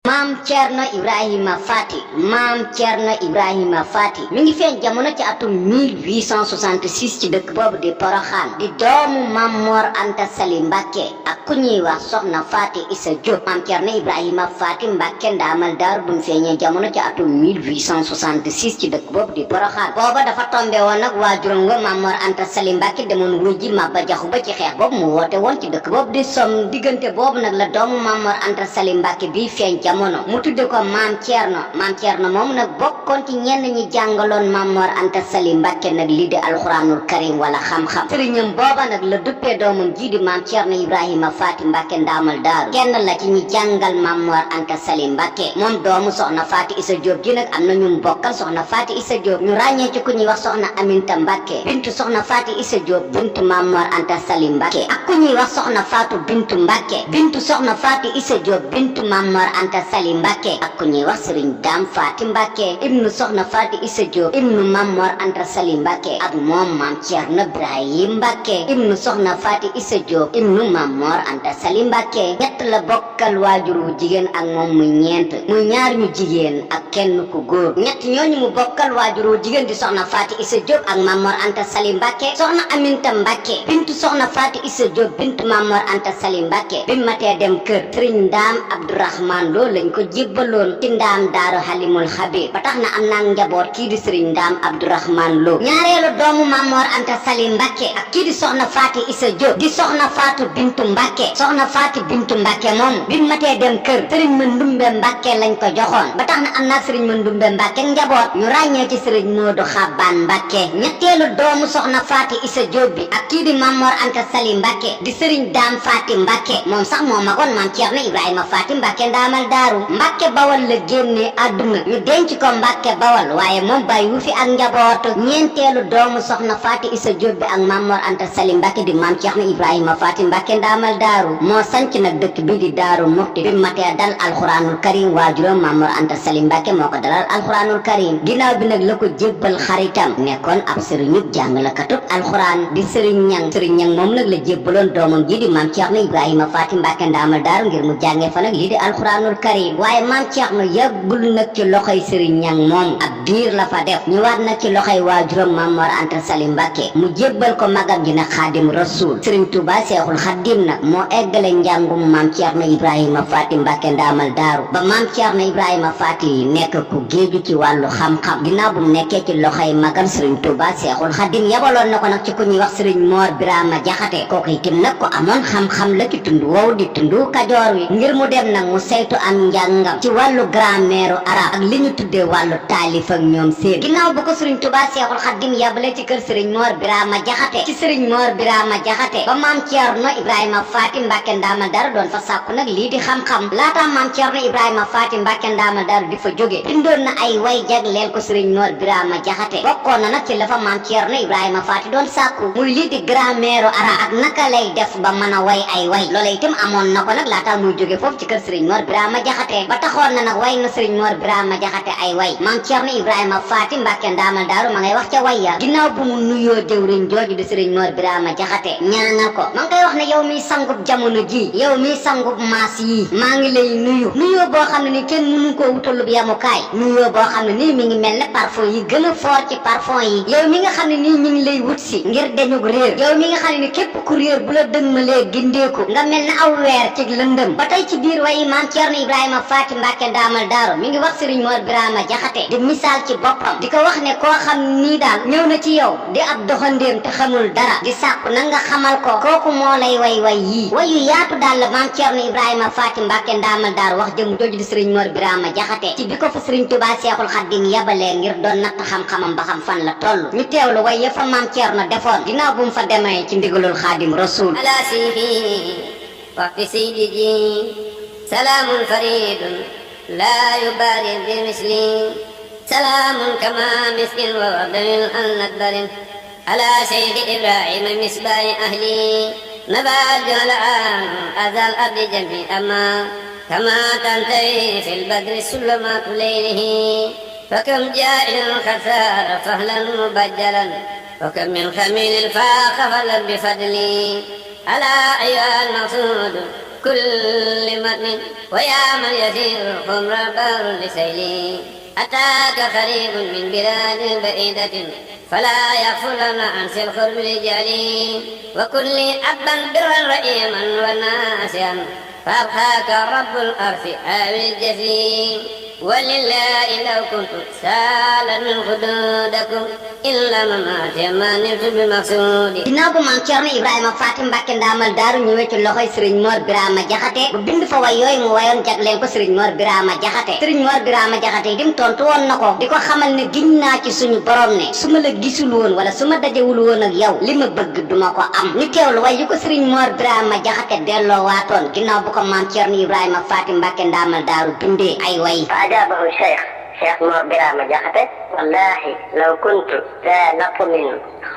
Maam Cerno Ibrahima Fati mi ngi feeñ jamono ci atum 1866 ci dëkk boobu di Poroxaan di doomu Maam Mor Anta Sali Mbàkke ak ku ñuy wax soxna Fati Isa Diop. Maam Cerno Ibrahima Fati Mbàkke ndaamal daaru bu mu feeñee jamono ci atum 1866 ci dëkk boobu di Poroxaan. booba dafa tombe woon nag waajuram nga Maam Mor Anta Sali Mbàkke demoon wujji Maba Jaxu Ba ci xeex boobu mu woote woon ci dëkk boobu di Som. diggante boobu nag la doomu Maam Mor Anta Sali Mbàkke bi feeñ jamono mu tudde ko Maam Cerno moom nag bokkoon ci ñenn ñi jàngaloon Maam Mor Anta Sali Mbàkke nag lii di alxuraanul karim wala xam-xam. sëriñam booba nag la duppee doomam ji di Maam Cerno Ibrahima Fati Mbàkke ndaamal daaru. kenn la ci ñi jàngal Maam Mor Anta Sali Mbàkke moom doomu soxna Fati Isa Diop ji nag am na ñu bokkal soxna Fati Isa Diop ñu ràññee ci ku ñuy wax soxna Aminta Mbàkke bintu soxna Fati Isa Diop bintu Maam Mor Anta Sali Mbàkke ak ku ñuy wax soxna Faatu bintu Mbàkke bintu soxna Fati Isa Diop bintu Maam Mor Anta Sali Mbàkke ak ku ñuy wax sëriñ Daam Faati Mbàkke ibnu soxna Fati Isa Diop ibnu Maam Mor Anta Sali Mbàkke ak moom Maam Cerno Ibrahima Mbàkke ibnu soxna Fati Isa Diop ibnu Maam Mor Anta Sali Mbàkke ñett la bokkal waajur wu jigéen ak moom muy ñeent muy ñaar ñu jigéen ak kenn ku góor. ñett ñooñu mu bokkal waajur wu jigéen di soxna Fati Isa Diop ak Maam Mor Anta Sali Mbàkke soxna Aminta Mbàkke bintu soxna Fati Isa Diop bintu Maam Mor Anta Sali Mbàkke bi matee dem kër sëriñ Ndaam Abdourahman Lo lañ ko jébbaloon ci Ndaam Daaru Halimul Xabir ba tax na am naa njaboot kii di sëriñ Ndaam Abdourahman Lo. ñaareelu doomu Maam Mor Anta Sali Mbàkke ak kii di soxna Fati Isa Diop di soxna Faatu bintu Mbàkke soxna Faati bintu Mbàkke moom bi matee dem kër sëriñ Mandumbe Mbàkke lañ ko joxoon ba tax na am naa sëriñ Mandumbe Mbàkke njaboot ñu ràññee ci sëriñ Moodu Xabbaan Mbàkke. ñetteelu doomu soxna Fati Isa Diop bi ak kii di Maam Mor Anta Sali Mbàkke di sëriñ Daam Faati Mbàkke moom sax moo magoon Maam Cerno Ibrahima Fati Mbàkke ndaamal daaru. Mbàkke Bawal la génnee àdduna ñu denc ko Mbàkke Bawal waaye moom bàyyiwu fi ak njaboot. ñeenteelu doomu soxna Fati Isa Diop bi ak Maam Mor Anta Sali Mbàkke di Maam Cerno Ibrahima Fati Mbàkke ndaamal daaru moo sanc nag dëkk bi di Daaru Muxti bi matee dal alxuraanul karim waajuram Maam Mor Anta Sali Mbàkke moo ko dalal alxuraanul karim ginnaaw bi nag la ko jébbal xaritam nekkoon ab sëriñub jàngalakatub alxuraan di sëriñ ñang moom nag la jébbaloon doomam ji di Maam Cerno Ibrahima Fati Mbàkke ndaamal daaru ngir mu jàngee fa nag lii di alxuraanul karim waaye Maam Cerno yàggul nag ci loxoy sëriñ ñang moom ab diir la fa def ñëwaat nag ci loxoy waajuram Maam Mor Anta Sali Mbàkke mu jébbal ko magam ji nag Xaadim Rasuul sëriñ Tuubaa Seexul Xaadim nag moo eggale njàngum Maam Cerno Ibrahima Fati Mbàkke ndaamal daaru ba Maam Cerno Ibrahima Fati nekk ku géeju ci wàllu xam-xam ginnaaw bu mu nekkee ci loxoy magam sëriñ Tuubaa Seexul Xaadim yabaloon na ko nag ci ku ñuy wax sëriñ Moor Birama Jaxate kooku itam nag ko amoon xam-xam la ci tund woowu di tundu Kajoor wi ngir mu dem nag mu saytu am njàngam ci wàllu grammaire arabe ak li ñu tuddee wàllu taalif ak ñoom seen ginnaaw bu ko sëriñ Tuubaa Seexul Xaadim yabale ci kër sëriñ Moor Birama Jaxate ci sëriñ Moor Birama Jaxate ba Maam Cerno Ibrahima Fati Mbàkke ndaamal daaru doon fa sàkku nag lii di xam-xam laata Maam Cerno Ibrahima Fati Mbàkke ndaamal daaru di fa jóge bindoon na ay way jagleel ko sëriñ Moor Birama Jaxate bokkoon na nag ci la fa Maam Cerno Ibrahima Fati doon sàkku muy lii di grammaire arabe ak naka lay def ba mën a way ay way loola itam amoon na ko nag laata muy jóge foofu ci kër sëriñ Moor Birama Jaxate ba taxoon na nag way na sëriñ Moor Birama Jaxate ay way Maam Cerno Ibrahima Fati Mbàkke ndaamal daaru ma ngay wax ca way ya ginnaaw bu mu nuyoo jëwriñ jooju di sëriñ Moor Birama Jaxate ñaanal ko ma ngay wax ne yow miy sangub jamono ji yow miy sangub maas yi maa ngi lay nuyoo boo xam ne ni kenn mënu koo wutalub yamukaay nuyoo boo xam ne nii mi ngi mel ne parfum yi gën a fort ci parfum yi yow mi nga xam ne nii mi ngi lay wut si ngir deñug réer yow mi nga xam ne ni képp ku réer bu la dëgmalee gindeeku nga mel ne aw weer ci lëndëm ba tey ci biir wayi Maam Cerno Ibrahima Fati Mbàkke ndaamal daaru mi ngi wax sëriñ Moor Birama Jaxate di misaal ci boppam di ko wax ne koo xam nii daal ñëw na ci yow di ab doxandéem te xamul dara di sàkku na nga xamal ko kooku moo lay way yii wayu yaatu daal la Maam Cerno Ibrahima Fati Mbàkke ndaamal daaru wax jëm jooju di sëriñ Moor Birama Jaxate ci bi ko fa sëriñ Tuubaa Seexul Xaadim yabalee ngir doon natt xam-xamam ba xam fan la toll ñu teewlu way ya fa Maam Cerno defoon ginnaaw bu mu fa demee ci ndigalul Xaadim Rasuul ala sifi wa fi sayyidi salaamun faridun la yubari bi misli salaamun kama miskin wa wardin an nadbarin ala sayyidi Ibrahima misbahi ahli nabal jalaan azal ardi jami'a ma كما تنتهي في البدر سلمات ليله فكم جائل خسار فهلا مبجلا وكم من خميل فاق فلا بفضلي ألا أيها المقصود كل متن ويا من يسير خمر البحر لسيلي أتاك قريب من بلاد بعيدة فلا يغفلن عن سي القرب رجالي وكل أبا برا رئيما وناسيا فأبقاك رب الأرض آوي الجسيم ولله لو كنت سالا من خدودكم إلا مماتي ما نلت بمقصودي ginnaaw bu maam Cerno Ibrahima Faty Mbacké Ndamal Daaru ñëwee ci loxoy Serigne Mor Birama Jaxate bu bind fa way yooyu mu wayoon jagleen ko Serigne Mor Birama Jaxate Serigne Mor Birama Jaxate dim tontu woon na ko di ko xamal ne giñ naa ci suñu borom ne su ma la gisul woon wala su ma dajewul woon ak yow li ma bëgg duma ko am ñu teewlu way yu ko Serigne Mor Birama Jaxate delloo waatoon ginnaaw bu ko maam Cerno Ibrahima Faty Mbacké Ndamal Daaru bindee ay way فأجابه شيخ مور برامة جحته والله لو كنت لا نطمن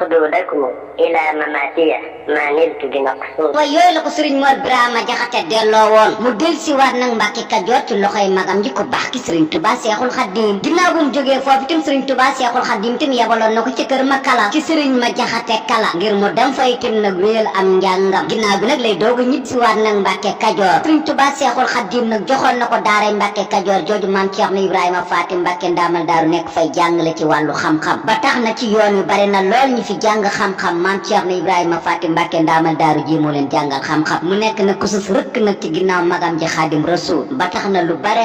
خدودكم إلى مماتية ما نلت بمقصود way yooyu la ko Serigne Mor Birama Jaxate delloo woon mu del si waat nag Mbàkke Kajoor ci loxoy magam ji ko baax ki Serigne Touba Seexul Xaddim ginnaaw bu mu jógee foofu itam Serigne Touba Seexul Xaddim itam yebaloon na ko ci kër ma kala ci Serigne ma Jaxate kala ngir mu dem fa itam nag wéyal am njàngam ginnaaw bi nag lay doog a ñib si waat nag Mbàkke Kajoor Serigne Touba Seexul Xaddim nag joxoon na ko daaray Mbàkke Kajoor jooju maam Cerno Ibrahima Faty Mbacké Ndamal Daaru nekk fay jàngale ci wàllu xam-xam ba tax na ci yoon wi bari na lool ñi fi jàng xam-xam maam Cerno Ibrahima Faty Mbacké Ndamal Daaru ji moo leen jàngal xam-xam mu nekk nag ku sus rëkk nag ci ginnaaw magam ji Xaadim Rasuul ba tax na lu bare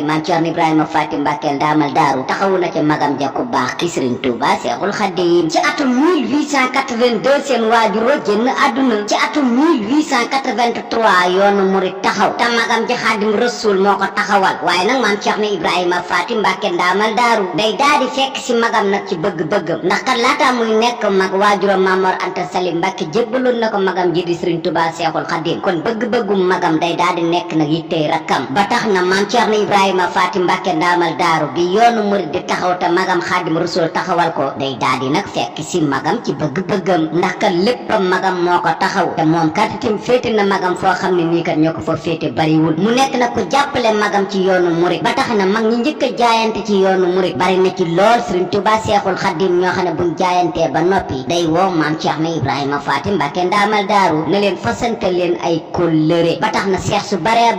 maam Cerno Ibrahima Faty Mbacké Ndamal Daaru taxawu na ci magam ja ku baax ki Serigne Touba Seexul Xaadim ci atum 1882 seen waajur wa génn àdduna ci atum 1883 yoonu murit taxaw te magam ji Xaadim Rasuul moo ko taxawal waaye nag maam Cerno Ibrahima Faty Mbacké Ndamal Daaru day daal di fekk si magam nag ci bëgg-bëggam ndax kat laata muy nekk mag waajuram Maam Mor Anta Sali Mbacké jébbaloon na ko magam ji di Serigne Touba Seexul Xaadim kon bëgg-bëggum magam day daal di nekk nag yittey rakkam ba tax na maam Cerno Ibrahima Faty Mbacké Ndamal Daaru bi yoonu murid di taxaw te magam Xaadim Rasuul taxawal ko day daal di nag fekk si magam ci bëgg-bëggam ndax kat léppam magam moo ko taxaw te moom kat itam féete na magam foo xam ne nii kat ñoo ko fa féete bariwul mu nekk nag ku jàppale magam ci yoonu murid ba tax na mag ñi njëkk a jaayante ci yoonu murid bari na ci lool Serigne Touba Seexul Xaadim ñoo xam ne buñ jaayantee ba noppi day woo maam Cerno Ibrahima Faty Mbacké Ndamal Daaru ne leen fasante leen ay kóllëre ba tax na seex su bare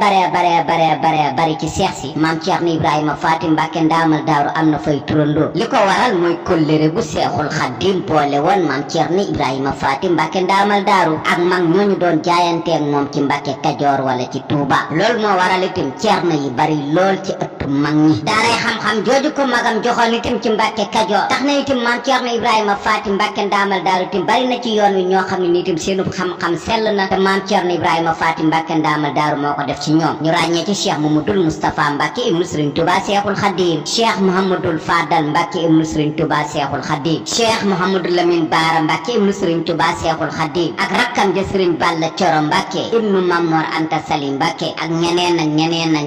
bari ci seex si maam Cerno Ibrahima Faty Mbacké Ndamal Daaru am na fay turandoo li ko waral mooy kóllëre gu Seexul Xaadim boole woon maam Cerno Ibrahima Faty Mbacké Ndamal Daaru ak mag ñooñu doon jaayanteeg moom ci Mbàkke Kajoor wala ci Touba loolu moo waral itam cerno yi bari lool ci ëttu mag ñi daaray xam-xam jooju ko magam joxoon itam ci Mbàkke Kajoor tax na itam maam Cerno Ibrahima Faty Mbacké Ndamal Daaru itam bari na ci yoon wi ñoo xam ne ni itam seenu xam-xam sell na te maam Cerno Ibrahima Faty Mbacké Ndamal Daaru moo ko def ci ñoom ñu ràññee ci Cheikh Mamadou Moustapha Mbacké ibnu Serigne Touba Seexul Xaadim Cheikh Mouhamadoul Fadal Mbacké ibnu Serigne Touba Seexul Xaadim Cheikh Mouhamadou Lamine Bara Mbacké ibnu Serigne Touba Seexul Xaadim ak rakkam ja Serigne Balla Coro Mbacké ibnu Maam Mor Anta Sali Mbacké ak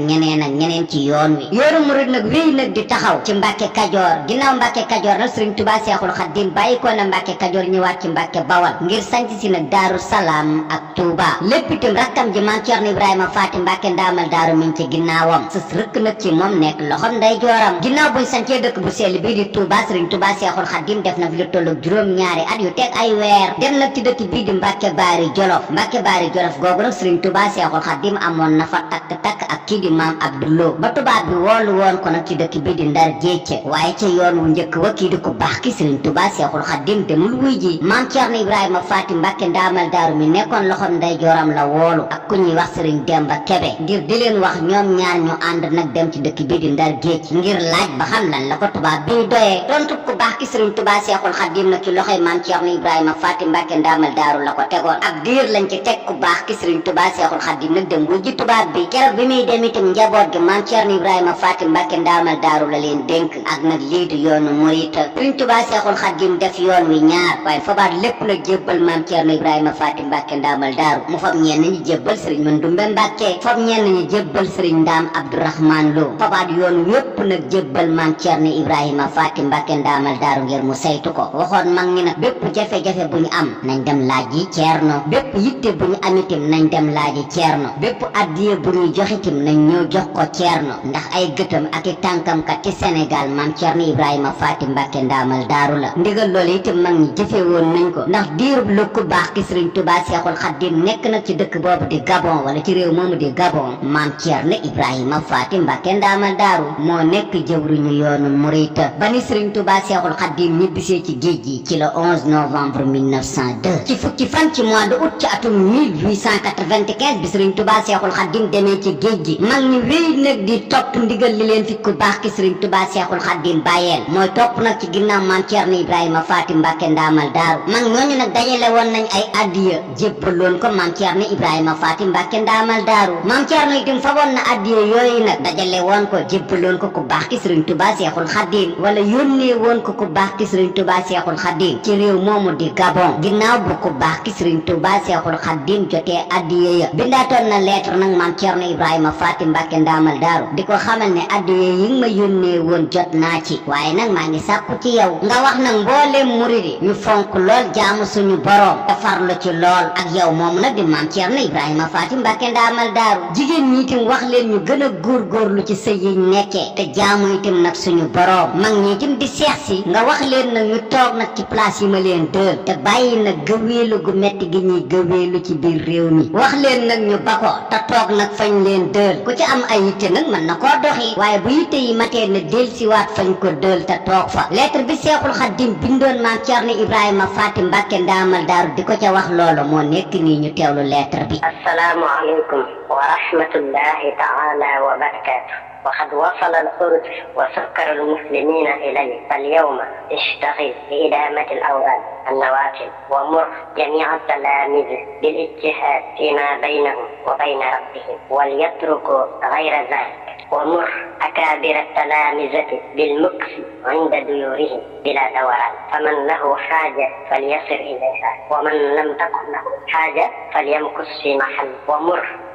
ñeneen ci yoon wi yoonu murid nag wéy nag di taxaw ci Mbàkke Kajoor ginnaaw Mbàkke Kajoor nag Serigne Touba Seexul Xaadim bàyyi ko na Mbàkke Kajoor ñëwaat ci Mbàkke Bawal ngir sanc si nag Daaru Salaam ak Touba lépp itam rakkam ji maam Cerno Ibrahima Faty Mbacké Ndamal Daaru mi ngi ci ginnaawam sës rëkk nag ci moom nekk loxom nday jooram ginnaaw buñ sancee dëkk bu sell bii di Touba Serigne Touba Seexul Xaadim def na fi lu tollu juróom-ñaari at yu teg ay weer dem nag ci dëkk bii di Mbàkke Baari Jolof googu nag Serigne Touba Seexul Xaadim amoon na fa takk ak kii di maam Abdoulo ba tubaab bi woolu woon ko nag ci dëkk bii di Ndar Géej waaye ca yoon wu njëkk wa kii di ku baax ki Serigne Touba Seexul Xaadim demul wuy ji maam Cerno Ibrahima Faty Mbacké Ndamal Daaru mi nekkoon loxom nday jooram la woolu ak ku ñuy wax Serigne Demba Kebe ngir di leen wax ñoom ñaar ñu ànd nag dem ci dëkk bii di Ndar Géej ngir laaj ba xam lan la ko tubaab bi doyee tontu ku baax ki Serigne Touba Seexul Xaadim nag ci loxoy maam Cerno Ibrahima Faty Mbacké Ndamal Daaru la ko tegoon ab diir lañ ci teg ku baax ki Serigne Touba Seexul Xaadim nag dem wuy ji tubaab bi keroog bi muy dem itam njaboot gi maam Cerno Ibrahima Faty Mbacké Ndamal Daaru la leen dénk ak nag lii di yoonu murit Serigne Touba Seexul Xaadim def yoon wi ñaar waaye fabaat lépp nag jébbal maam Cerno Ibrahima Faty Mbacké Ndamal Daaru mu fab ñenn ñi jébbal Serigne Mandumbe Mbacké fab ñenn ñi jébbal Serigne Ndaam Abdourahmane Lo fabaat yoon wépp nag jébbal maam Cerno Ibrahima Faty Mbacké Ndamal Daaru ngir mu saytu ko waxoon mag ñi nag bépp jafe-jafe bu ñu am nañ dem laaj yi Cerno bépp yitte bu ñu am itam nañ dem laaj yi Cerno bépp addiye bu ñuy jox itam nañ ñëw jox ko Cerno ndax ay gëtam ak i tànkam kat ci Sénégal maam Cerno Ibrahima Faty Mbacké ndaamal daaru la ndigal loolu itam mag ñi jëfe woon nañ ko ndax diirub lu ku baax ki Sëriñ Tuubaa Seexul Xadiim nekk nag ci dëkk boobu di Gabon wala ci réew moomu di Gabon maam Cerno Ibrahima Faty Mbacké ndaamal daaru moo nekk jëwriñu yoonu murit ba ni Sëriñ Tuubaa Seexul Xadiim ñibbisee ci géej gi ci le 11 novembre 1902 ci fukki fan ci mois de août ci atum 1895 bi Sëriñ Tuubaa Seexul Xadiim demee ci géej gi mag ñi wéy nag di topp ndigal li leen fi ku baax ki Sëriñ Tuubaa Seexul Xadiim bàyyeel mooy topp nag ci ginnaaw maam Cerno Ibrahima Faty Mbacké ndaamal daaru mag ñooñu nag dajale woon nañ ay addiya jébbaloon ko maam Cerno Ibrahima Faty Mbacké ndaamal daaru maam Cerno itam faboon na addiya yooyu nag dajale woon ko jébbaloon ko ku baax ki Sëriñ Tuubaa Seexul Xadiim wala yónnee woon ko ku baax ki Sëriñ Tuubaa Seexul Xadiim ci réew moomu di Gabon ginnaaw bu ku baax ki Sëriñ Tuubaa Seexul Xadiim jotee addiya ya bindaatoon na lettre nag maam Cerno Ibrahima Faty Mbacké ndaamal daaru di ko xamal ne addiya yi nga ma yónnee woon jot naa ci waaye nag maa ngi sàkku ci yow nga wax nag mbooleem murid yi ñu fonk lool jaamu suñu boroom te farlu ci lool ak yow moom nag di maam Cerno Ibrahima Faty Mbacké ndaamal daaru jigéen ñi itam wax leen ñu gën a góorgóorlu ci sëy yi nekkee te jaamu itam nag suñu boroom mag ñi itam di seex si nga wax leen nag ñu toog nag ci place yi ma leen dël te bàyyi nag gëweelu gu metti gi ñuy gëweelu ci biir réew mi wax leen nag ñu bako te toog nag fañ leen dël ku ci am ay yitte nag mën na koo doxi waaye bu yitte yi matee na del siwaat fañ ko dël te toog fa lettre bi Seexul Xadiim bindoon maam Cerno Ibrahima Faty Mbacké ndaamal daaru di ko ca wax loolu moo nekk nii ñu teewlu lettre bi. Assalaamu aleykum wa rahmatullahi taala wa barakatuh. وقد وصل الأرز وسكر المسلمين إليه فاليوم اشتغل بإدامة الأوراق النوافل ومر جميع التلاميذ بالاجتهاد فيما بينهم وبين ربهم وليتركوا غير ذلك ومر أكابر التلامذة بالمكس عند ديورهم بلا دوران فمن له حاجة فليصل إليها ومن لم تكن له حاجة فليمكث في محل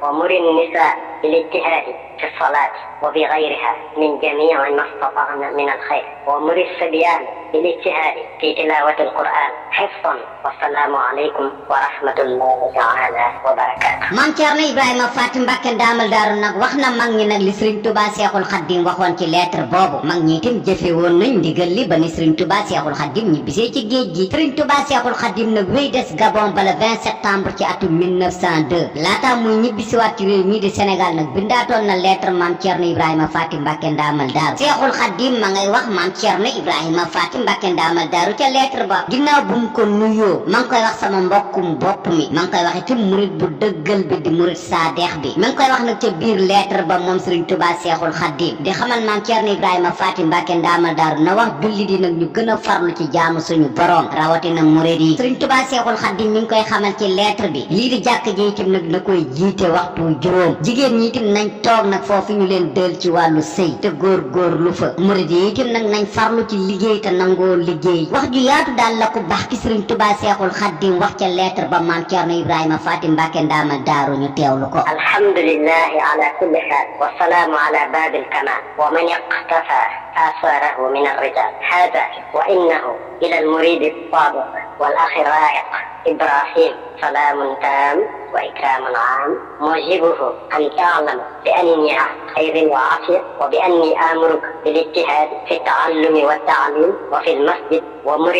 ومر النساء بالاجتهاد في الصلاة وبغيرها من جميع ما استطعن من الخير ومر الصبيان بالاجتهاد في تلاوة القرآن حفظا والسلام عليكم ورحمة الله تعالى وبركاته. maam Cerno Ibrahima Faty Mbacké ndaamal daaru nag wax na mag ñi nag li Sëriñ Tuubaa Seexul Xadiim waxoon ci lettre boobu mag ñi itam jëfe woon nañ ndigal li ba ni Sëriñ Tuubaa Seexul Xadiim ñibbisee ci géej gi Sëriñ Tuubaa Seexul Xadiim nag wéy des Gabon ba le 20 septembre ci atum 1902 laata muy ñibbisiwaat ci réew mii di Sénégal nag bindaatoon na lettre maam Cerno Ibrahima Faty Mbacké ndaamal daaru Seexul Xadiim ma ngay wax maam Cerno Ibrahima Faty Mbacké ndaamal daaru ca lettre ba ginnaaw bu mu ko nuyoo ma ngi koy wax sama mbokkum bopp mi ma ngi koy wax itam murit bu dëggal bi di murit saadeex bi ma ngi koy wax nag ca biir lettre ba moom Sëriñ Tuubaa Seexul Xadiim di xamal maam Cerno Ibrahima Faty Mbacké ndaamal daaru na wax jullit yi nag ñu gën a farlu ci jaamu suñu boroom rawatina murit yi Sëriñ Tuubaa Seexul Xadiim mi ngi koy xamal ci lettre bi lii di jàkk ji itam nag na koy jiite waxtu juróom jigéen ñi itam nañ toog nag foofu ñu leen dël ci wàllu sëy te góor lu fa murit yi itam nag nañ farlu ci liggéey te nangoo liggéey wax ju yaatu daal la ko baax ki Sëriñ Tuubaa Seexul Xadiim wax ca lettre ba maam Cerno Ibrahima Faty Mbacké ndaamal daaru ñu teewlu ko. alhamdulillahi ala kulli haal wa salaamu ala baabil kamaal wa man iqtafa آثاره من الرجال هذا وإنه إلى المريد الصادق والأخ الرائق إبراهيم سلام تام وإكرام عام موجبه أن تعلم بأني خير وعافية وبأني آمرك بالاجتهاد في التعلم والتعليم وفي المسجد ومر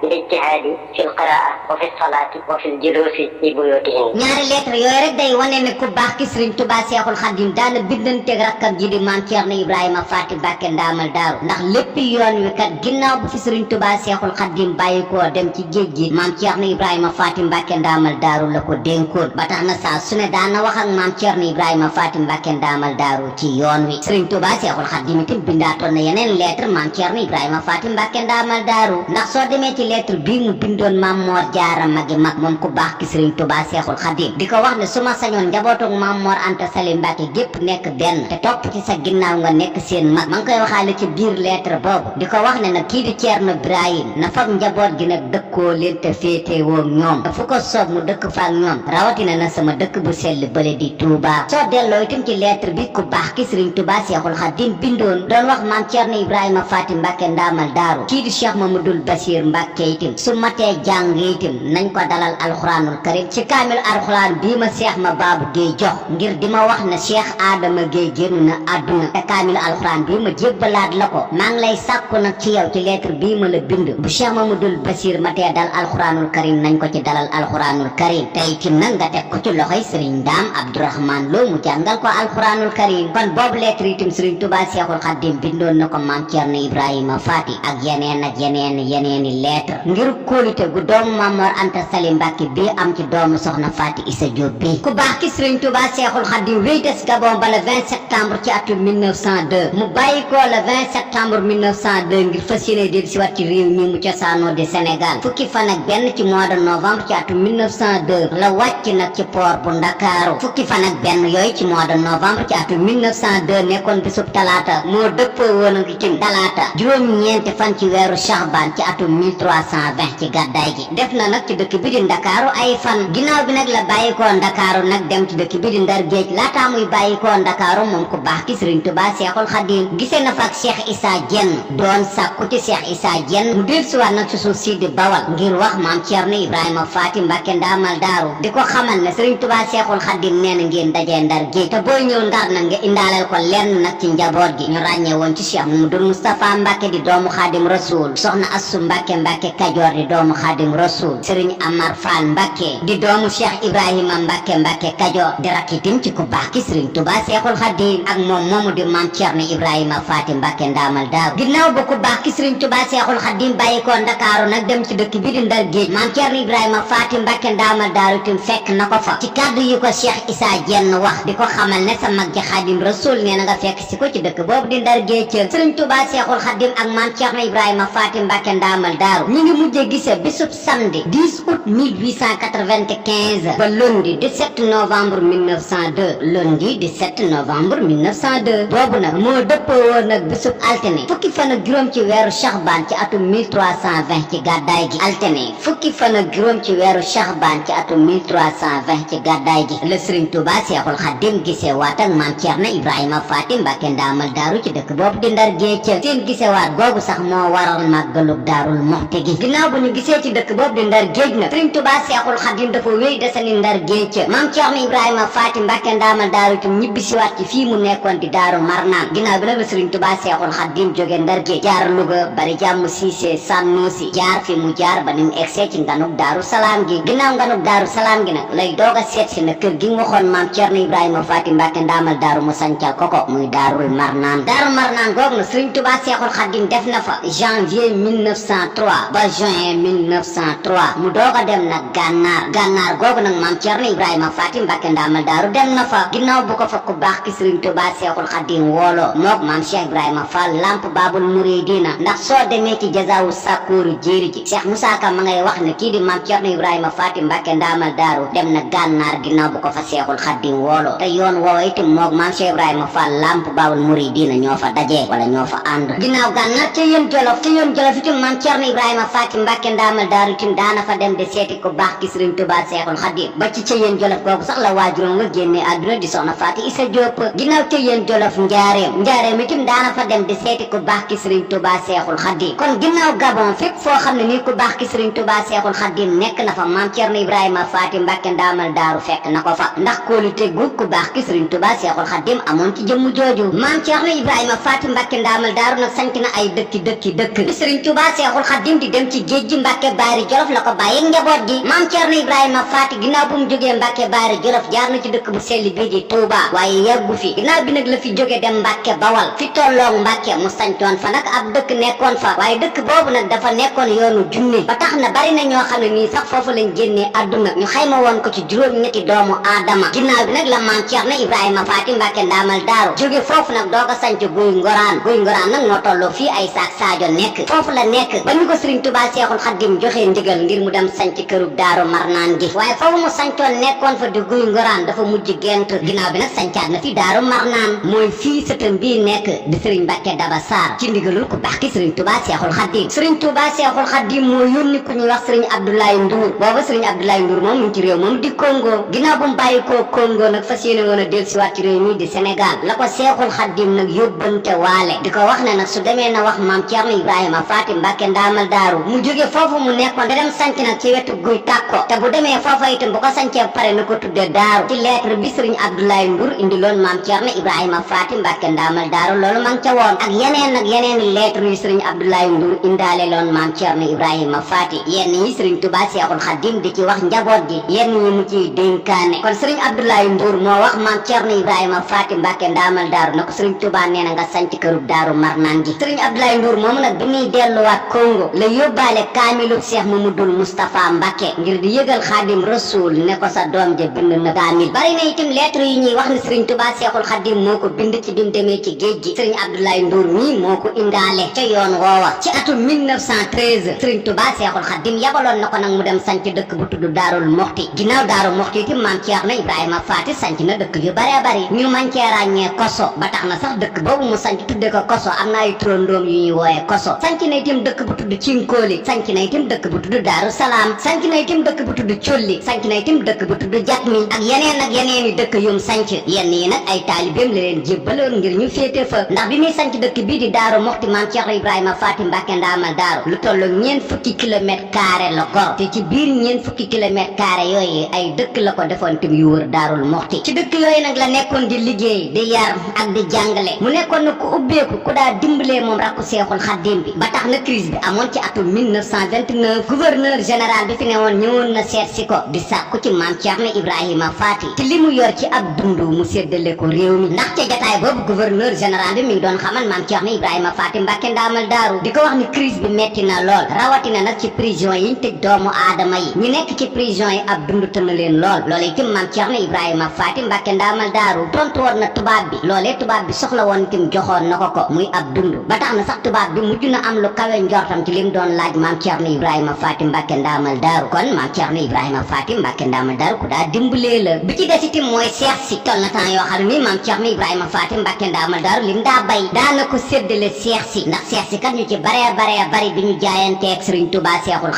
بالاجتهاد في القراءة وفي الصلاة وفي الجلوس في بيوتهم. ñaari lettre yooyu rek day wane ne ku baax ki Sëriñ Tuubaa Seexul Xadiim daana bindanteeg rakkam ji di maam Cerno Ibrahima Faty Mbacké ndaamal daaru ndax lépp yoon wi kat ginnaaw bu fi Sëriñ Tuubaa Seexul Xadiim bàyyi koo dem ci géej gi maam Cerno Ibrahima Faty Mbacké ndaamal daaru la ko dénkoon ba tax na saa su ne daana wax ak maam Cerno Ibrahima Faty Mbacké ndaamal daaru ci yoon wi Sëriñ Tuubaa Seexul Xadiim itam bindaatoon na yeneen lettre maam Cerno Ibrahima Faty Mbacké ndaamal daaru ndax soo demee ci lettre bii mu bindoon maam Moor Jaara magi mag moom ku baax ki Sëriñ Tuubaa Seexul Xadiim di ko wax ne su ma sañoon njabootug maam Moor Anta Sali Mbàkke gépp nekk benn te topp ci sa ginnaaw nga nekk seen mag ma ngi koy waxaale ci biir lettre boobu di ko wax ne nag kii di Ceerno Birahim na fab njaboot gi nag dëkkoo leen te féetewoo ñoom fu ko soob mu dëkk fa ak ñoom rawatina na sama dëkk bu sell bële di Touba soo delloo itam ci lettre bi ku baax ki Sëriñ Tuubaa Seexul Xadiim bindoon doon wax maam Cerno Ibrahima Faty Mbacké ndaamal daaru kii di Cheikh Mamadul Basir Mbàkke itam su matee jàng itam nañ ko dalal alxuraanul karim ci kaamil alxuraan bii ma Cheikh ma Babou Guèye jox ngir di ma wax ne Cheikh Adama Guèye génn na àdduna te kaamil alxuraan bii ma jébbalaat la ko maa ngi lay sàkku nag ci yow ci lettre bii ma la bind bu Cheikh Mamadul Basir matee dal alxuraanul karim nañ ko ci dalal alxuraanul karim te itam nag nga teg ko ci loxoy Serigne Dame Abdourahmane Lo mu jàngal ko alxuraanul karim kon boobu lettre itam Serigne Touba Cheikhul Khadim bindoon na ko maam Thierno Ibrahima Fati ak yeneeni lettre ngir kóolute gu doomu Mamor Anta Sali Mbàkke bii am ci doomu soxna Fati Issa Diop bi ku baax ki Serigne Touba Cheikhul Khadim wéy des Gabon ba le 20 septembre ci atum 1902 mu bàyyi ko le 20 septembre 1902 ngir fas yéene del si wat ci réew mi mu cosaanoo di Sénégal fukki fan ak benn ci mois de novembre ci atum 1902 la wàcc nag ci port bu Ndakaaru fukki fan ak benn yooyu ci mois de novembre ci atum 1902 nekkoon bisub talaata moo dëppoo woon ak ci talaata juróom-ñeenti fan ci weeru Shahban ci atum 1320 ci gàddaay gi def na nag ci dëkk bi di Ndakaaru ay fan ginnaaw bi nag la bàyyikoo Ndakaaru nag dem ci dëkk bi di Ndar Géej laataa muy bàyyikoo Ndakaaru moom ku baax ki Serigne Touba Cheikhul Khadim gisee na fa ak Cheikh Issa Diène doon sàkku ci Cheikh Issa Diène mu del siwaat nag ci suuf si di Bawal ngir wax maam Thierno Ibrahima Fati Mbàkke ndaamal daaru di ko xamal ne Serigne Touba Cheikhul Khadim nee na ngeen dajee Ndar Géej te booy ñëw Ndar nag nga indaaleel ko lenn nag ci njaboot gi ñu ràññee woon ci Cheikh Mamadou Moustapha Mbàkke di doomu Khadim Rasoul soxna Assu Mbàkke Kajoor di doomu Khadim Rasoul Serigne Amar Fall Mbàkke di doomu Cheikh Ibrahima Mbàkke Kajoor di rakitim ci ku baax ki Serigne Touba Cheikhul Khadim ak moom moomu di maam Thierno Ibrahima Fati Mbàkke ndaamal daaru ginnaaw ba ku baax ki Serigne Touba Cheikhul Khadim bàyyi ko Ndakaaru nag dem ci dëkk bi di Ndar Géej maam Thierno Ibrahima Fati Mbàkke ndaamal daaru tim fekk na ko fa ci kàddu yi ko Cheikh Issa Diène wax di ko xamal ne sa mag ji Khadim Rasoul nee na nga fekk si ko ci dëkk boobu di Ndar Géej Serigne Touba Cheikhul Khadim ak maam Thierno Ibrahima Fati Mbàkke ndaamal daaru ñu ngi mujjee gise bisub samedi 10 août 1895 ba lundi 17 novembre 1902 lundi 17 novembre 1902 boobu nag moo dëppoo woon nag bisub altine fukki fan ak juróom ci weeru Shahban ci atum 1320 ci gàddaay gi altine fukki fan ak juróom ci weeru Shahban ci atum 1320 ci gàddaay gi la Serigne Touba Cheikhul Khadim gisee waat ak maam Thierno Ibrahima Fati Mbàkke ndaamal daaru ci dëkk boobu di Ndar Géej seen gisee waat googu sax moo waral màggalug Daarul Muxti gi ginnaaw bu ñu gisee ci dëkk boobu di Ndar Géej nag Serigne Touba Cheikhul Khadim dafa wéy desani Ndar Géej maam Thierno Ibrahima Fati Mbàkke ndaamal daaru itam ñibbisiwaat ci fii mu nekkoon di Daaru Marnaan ginnaaw bi nag la Serigne Touba Cheikhul Khadim jóge Ndar Géej jaar Louga bari jàmm Siise Sànnoosi jaar fi mu jaar ba ni mu egsee ci nganug Daaru Salaam gi ginnaaw nganug Daaru Salaam gi nag lay doog a seet si na kër gi mu waxoon maam Thierno Ibrahima Fati Mbàkke ndaamal daaru mu sancal ko muy Daarul Marnaan Daaru Marnaan googu na Serigne Touba Cheikhul Khadim def na fa janvier 1903 ba juin 1903 mu doog a dem nag gànnaar googu nag maam Thierno Ibrahima Fati Mbàkke ndaamal daaru dem na fa ginnaaw bu ko fa ku baax ki Serigne Touba Cheikhul Khadim wooloo mook maam Cheikh Ibrahima Fall Lamp Babul Mouridina ndax soo demee ci jazaawu Sakooru jéeri ji Cheikh Moussa Ka ma ngay wax ne kii di maam Thierno Ibrahima Fati Mbàkke ndaamal daaru dem na gànnaar ginnaaw bu ko fa Cheikhul Khadim wooloo te yoon woowa itam mook maam Cheikh Ibrahima Fall Lamp Babul Mouridina ñoo fa dajee wala ñoo fa ànd ginnaaw gànnaar ca yéen Jolof itam maam Thierno Ibrahima Fati Mbàkke ndaamal daaru itam daana fa dem de seeti ko baax ki Serigne Touba Cheikhul Khadim ba ci ca yéen Jolof googu sax la waajuram nga génnee àdduna di soxna Fati Issa Diop ginnaaw ca yéen Jolof njaareem itam daana fa dem di seeti ku baax ki Serigne Touba Cheikhul Khadim kon ginnaaw Gabon fépp foo xam ne nii ku baax ki Serigne Touba Cheikhul Khadim nekk na fa maam Thierno Ibrahima Fati Mbàkke ndaamal daaru fekk na ko fa ndax kóolute gu ku baax ki Serigne Touba Cheikhul Khadim amoon ci jëmm jooju maam Thierno Ibrahima Fati Mbàkke ndaamal daaru nag sanc na ay dëkk Serigne Touba Cheikhul Khadim di dem ci géej gi Mbàkke Baari Jolof la ko bàyyi njaboot gi maam Thierno Ibrahima Fati ginnaaw bu mu jógee Mbàkke Baari Jolof jaar na ci dëkk bu sell bii di Touba waaye yàggu fi ginnaaw bi nag la fi jóge dem Mbàkke Bawal fi tolloog Mbàkke mu sancoon fa nag ab dëkk nekkoon fa waaye dëkk boobu nag dafa nekkoon yoonu junne ba tax na bari na ñoo xam ne nii sax foofu lañ génnee àdduna ñu xayma woon ko ci juróom-ñetti doomu aadama ginnaaw bi nag la maam Thierno Ibrahima Fati Mbàkke ndaamal daaru jóge foofu nag doo ko sanc Guy Ngoraan nag moo tolloo fii ay saak Sadio nekk foofu la nekk ba ñu ko Serigne Touba Cheikhul Khadim joxee ndigal ngir mu dem sanc kërub Daaru Marnaan gi waaye foofu mu sancoon nekkoon fa di Guy Ngoraan dafa mujj gent ginnaaw bi nag sancaat na fi Daaru Marnaan mooy fii sëtam bii nekk di Serigne Mbàkke Daba Sarr ci ndigalul ku baax ki Serigne Touba Cheikhul Khadim Serigne Touba Cheikhul Khadim moo yónni ku ñuy wax Serigne Abdoulaye Ndour booba Serigne Abdoulaye Ndour moom mu ngi ci réew moom di Congo ginnaaw bu mu bàyyi koo Congo nag fas yéene woon a dellusiwaat ci réew mi di Sénégal la ko Cheikhul Khadim nag yóbbante waale di ko wax ne nag su demee na wax maam Thierno Ibrahima Faati Mbàkke ndaamal daaru mu jóge foofu mu nekkoon da dem sanc nag ci wetu guy tàkko te bu demee foofa itam bu ko sancee pare na ko tudde daaru ci lettre bi sëriñ Abdoulaye Ndour indi loon maam Cerno Ibrahima Faati Mbàkke ndaamal daaru loolu ma ngi ca woon ak yeneen lettre yu sëriñ Abdoulaye Ndour indaale loon maam Cerno Ibrahima Faati yenn ñi sëriñ Tuubaa Seexul Xadiim di ci wax njaboot gi yenn ñi mu ciy dénkaane kon sëriñ Abdoulaye Ndour moo wax maam Cerno Ibrahima Faati Mbàkke ndaamal daaru na ko sëriñ Tuubaa nee na nga sanc kërub daaru Marnaan gi sëriñ Abdoulaye Ndour moomu nag bi muy delluwaat Congo la yóbbaale kaamilub Cheikh Mamadul Moustapha Mbàkke ngir di yëgal Xaadim Rasuul ne ko sa doom ja bind na kaamil bari na itam lettre yi ñuy wax ni sëriñ Tuubaa Seexul Xadiim moo ko bind ci bim demee ci géej gi sëriñ Abdoulaye Ndour mii moo ko indaale ca yoon woowa ci atum 1913 sëriñ Tuubaa Seexul Xadiim yabaloon na ko nag mu dem sanc dëkk bu tudd Daarul Muxti ginnaaw Daarul Muxti itam maam Cerno Ibrahima Faati sanc na dëkk yu bare bari ñu man cee ràññee Koso ba tax na sax dëkk boobu mu sanc tudde ko Koso am na ay turandoom yu ñuy wooye Koso sanc na itam dëkk bu tudd Cinkooli sanc na itam dëkk bu tudd Daaru Salaam sanc na itam dëkk bu tudd Colli sanc na itam dëkk bu tudd Jatmi ak yeneen i dëkk yum sanc yenn yi nag ay taalibeem la leen jébbaloon ngir ñu féete fa ndax bi muy sanc dëkk bii di Daaru Muxti maam Cerno Ibrahima Faati Mbàkke ndaamal daaru lu tollu 4 fukki kilomètre carré la gor te ci biir 4 fukki kilomètre carré yooyu ay dëkk la ko defoon tam yu wër Daarul Muxti ci dëkk yooyu nag la nekkoon di liggéey di yar ak di jàngale mu nekkoon na ku ubbeeku ku daa dimbalee moom rakku Seexul Xadiim bi ba tax na crise bi amoon ci atum 1929 gouverneur général bi fi newoon ñëwoon na seet si ko di sàkku ci maam Cerno Ibrahima Faati te li mu yor ci ab dundu mu séddale ko réew mi ndax ca jataay boobu gouverneur général bi mi ngi doon xamal maam Cerno Ibrahima Faati Mbàkke ndaamal daaru di ko wax ni crise bi metti na lool rawatina nag ci prison yi ñu tëj doomu aadama yi ñu nekk ci prison yi ab dund tëna leen lool loolee itam maam Cerno Ibrahima Faati Mbàkke ndaamal daaru tontu woon na tubaab bi loolee tubaab bi soxla woon itam joxoon na ko muy ab dund ba tax na sax tubaab bi mujj na am lu kawe njortam ci lim doon laaj maam Cerno Ibrahima Faati Mbàkke ndaamal daaru kon maam Cerno Ibrahima Faati Mbàkke ndaamal daaru ku daa dimbalee la bi ci des itam mooy seex si toll na temps yoo xam ne maam Cerno Ibrahima Faati Mbàkke ndaamal daaru lim daa bay daana ko séddale seex si ndax seex si kat ñu ci bare bari bi ñu jaayanteeg Sëriñ Tuubaa Seexul